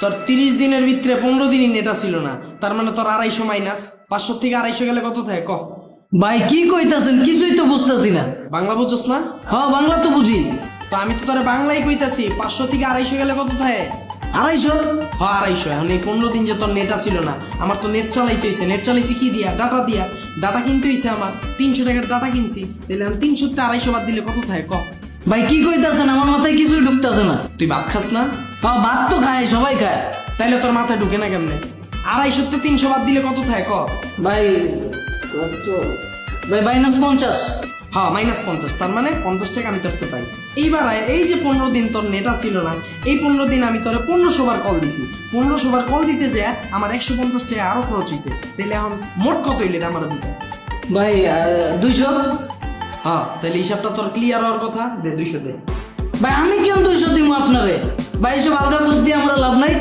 তোর 30 দিনের ভিতরে 15 দিনই নেটা ছিল না, তার মানে তোর 250 মাইনাস 500 থেকে 250 গেলে কত থাকে ক? ভাই কি কইতাছেন, কিছুই তো বুঝতাছি না। বাংলা বুঝছস না? হ্যাঁ বাংলা তো বুঝি। তো আমি তো তোরে বাংলাই কইতাছি, 500 থেকে 250 গেলে কত থাকে? 250? হ্যাঁ 250। এখন এই 15 দিন যে তোর নেটা ছিল না, আমার তো নেট চালাইতে হইছে। নেট চালাইছি কি দিয়া? ডাটা দিয়া। ডাটা কিনতে হইছে আমার 300 টাকার ডাটা কিনছি। তাহলে এখন 300 তে 250 বাদ দিলে কত থাকে ক? ভাই কি কইতাছেন, আমার মাথায় কিছুই ঢুকতাছে না। তুই ভাত খাস না? হ্যাঁ ভাত তো খায়, সবাই খায়। তাইলে তোর মাথায় ঢুকে না কেমনে? 250 তে 300 বাদ দিলে কত থাকে ক? ভাই কত? ভাই -50। হ্যাঁ -50, তার মানে 50 টাকা আমি তোরতে পাই। এইবার এই যে 15 দিন তোর নেটা ছিল না, এই 15 দিন আমি তোরে 1500 বার কল দিছি। 1500 বার কল দিতে যায় আমার 150 টাকা আরো খরচ হয়েছে। তাহলে এখন মোট কত হইলে এটা আমার দিতে? ভাই 200। হ্যাঁ, তাহলে হিসাবটা তোর ক্লিয়ার হওয়ার কথা। দে 200 দে। ভাই আমি কেন 200 দিব আপনারে? ভাই এসব আলগা বুঝ দিয়ে আমরা লাভ নাই।